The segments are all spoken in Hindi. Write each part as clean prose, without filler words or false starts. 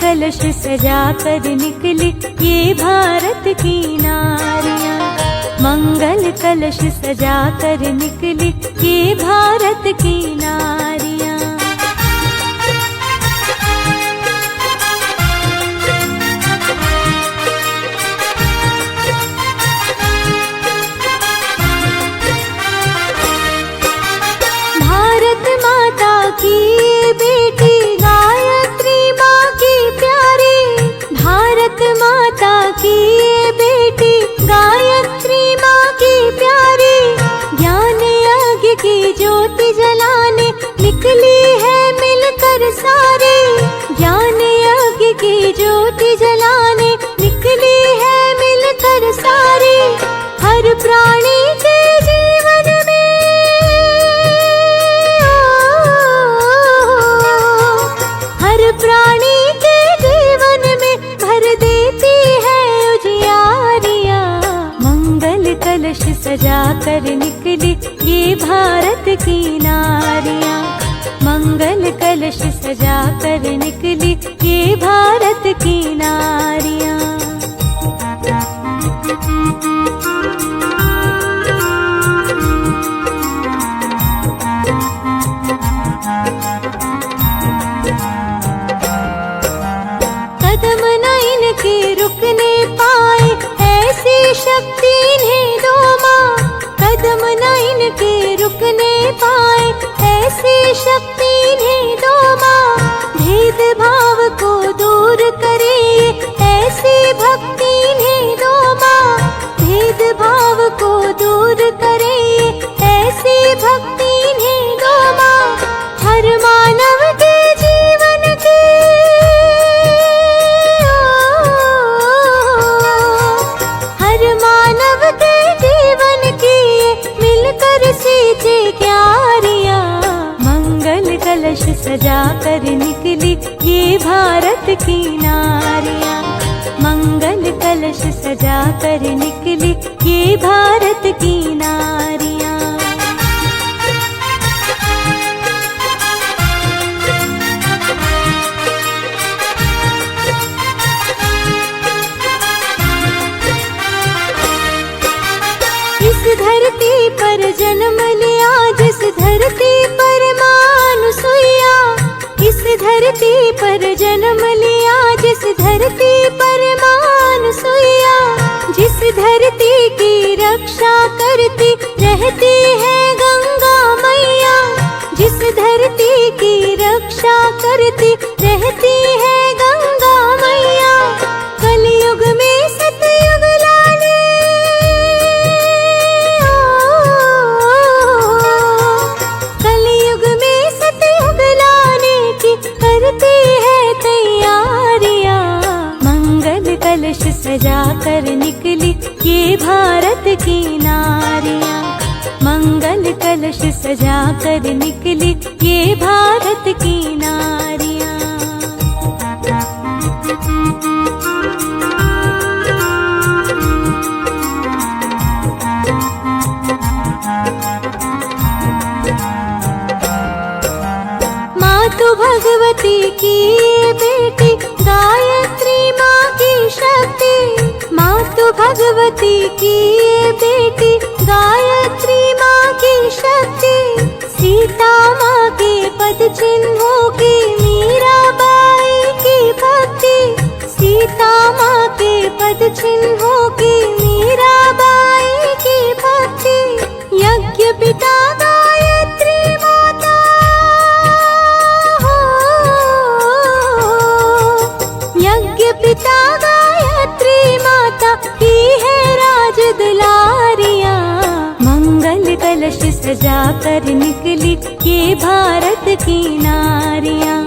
कलश सजा कर निकली ये भारत की नारियां। मंगल कलश सजा कर निकली ये भारत की नारियां। भारत माता की बेटी गायत्री माँ की प्यारी। भारत माता की बेटी गायत्री माँ की प्यारी। ज्ञान यज्ञ की ज्योति जलाने निकली है मिलकर सारी। ज्ञान यज्ञ की ज्योति जलाने निकली है मिलकर सारी। हर प्राणी के जीवन प्राणी के जीवन में भर देती है उजियारियां। मंगल कलश सजा कर निकली ये भारत की नारियां। मंगल कलश सजा कर निकली ये भारत की नारियां। कदम न इनके रुकने पाए ऐसी शक्ति इन्हें दो माँ। कदम न इनके रुकने पाए ऐसी शक्ति इन्हें दो माँ। भेदभाव को दूर करे ऐसी भक्ति इन्हें दो माँ। भेदभाव को दूर करे ऐसी भक्ति इन्हें दो माँ। हर मानव के जीवन की सींचे क्यारियां। मंगल कलश सजा कर निकली ये भारत की नारियां। मंगल कलश सजा कर निकली ये भारत की नारियां। इस धरती पर जन्म लिया जिस धरती पर मानुसुइया। इस धरती पर जन्म लिया जिस धरती पर मानुसुइया। जिस धरती की रक्षा करती रहती है गंगा मैया। जिस धरती की रक्षा करती रहती है गंगा मैया। कलयुग में सतयुग लाने करती है तैयारियां। मंगल कलश सजा कर निकली ये भारत की नारियां। मंगल कलश सजा कर निकली ये भारत की नारियां। मातु भगवती की बेटी गायत्री माँ की शक्ति। मातु भगवती की बेटी गायत्री माँ की शक्ति। सीता माँ के पद चिन्हों की मीराबाई की भक्ति। सीता माँ के पद चिन्हों की मीराबाई की भक्ति। यज्ञ पिता गायत्री माता पिता गायत्री माता की है राज दुलारियां। मंगल कलश सजा कर निकली ये भारत की नारियां।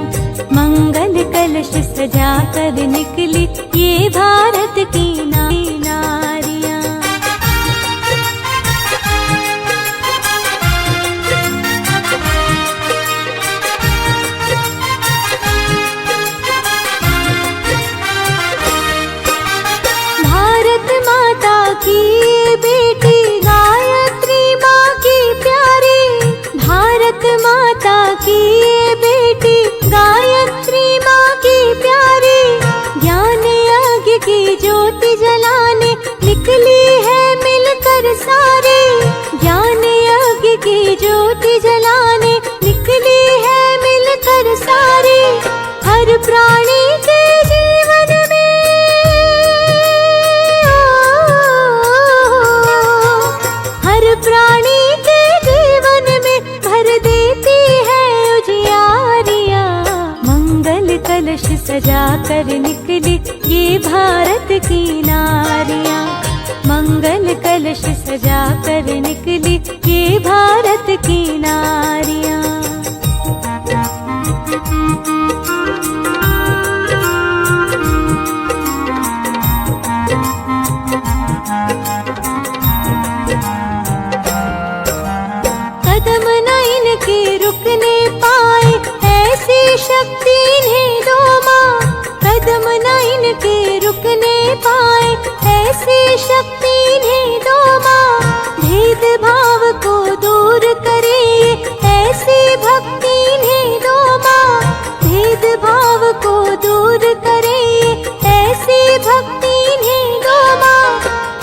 मंगल कलश सजा कर निकली ये भारत की नारियां। भारत माता की बेटी गायत्री माँ की प्यारी। भारत माता की बेटी गायत्री माँ की प्यारी। ज्ञान यज्ञ की ज्योति जलाने निकली है मिलकर सारी। ज्ञान यज्ञ की ज्योति जलाने निकली है मिलकर सारी। हर प्राणी के जीवन में, हर प्राणी के जीवन में भर देती है उजियारियां। मंगल कलश सजा कर निकली ये भारत की नारियां। मंगल कलश सजा कर निकली ये भारत की नारियां। कदम न इनके रुकने पाए ऐसी शक्ति इन्हें दो माँ। कदम न इनके रुकने पाए ऐसी शक्ति इन्हें दो माँ। भेदभाव को दूर करे ऐसी भक्ति इन्हें दो माँ। भेदभाव को दूर करे ऐसी भक्ति इन्हें दो माँ।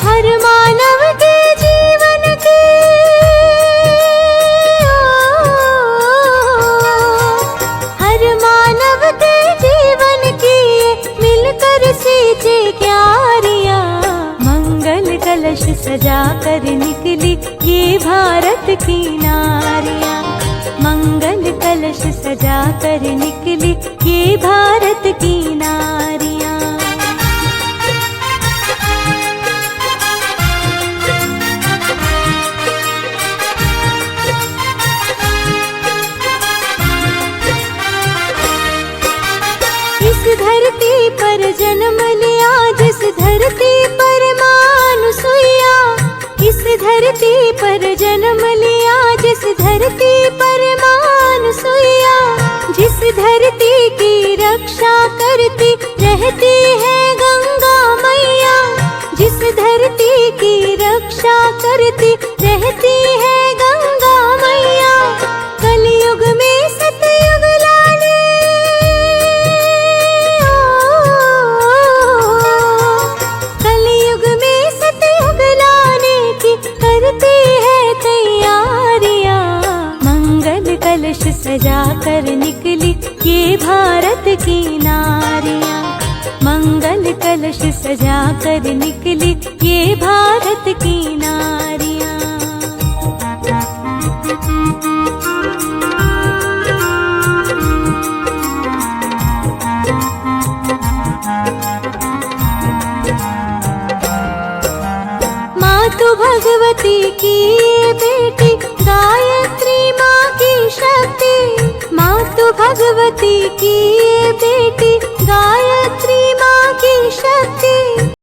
हर मानव के जीवन की, हर मानव के जीवन की मिलकर सींचे क्यारियां। मंगल कलश सजा कर निकली ये भारत की नारियां। मंगल कलश सजा कर निकली ये भारत की नारियां। इस धरती पर जन्म लिया जिस धरती पर मानुसुइया। इस धरती पर जन्म लिया जिस धरती पर मानुसुइया। जिस धरती की रक्षा करती रहती है गंगा मैया। जिस धरती की रक्षा करती रहती है गंगा मैया। कलयुग में सतयुग लाने, कलयुग में सतयुग लाने की करती है तैयारियां। मंगल कलश सजा कर निकली ये भारत की नारियां। मंगल कलश सजा कर निकली ये भारत की नारियां। मातु भगवती की बेटी गायत्री माँ की शक्ति। मातु भगवती की बेटी गायत्री माँ की शक्ति।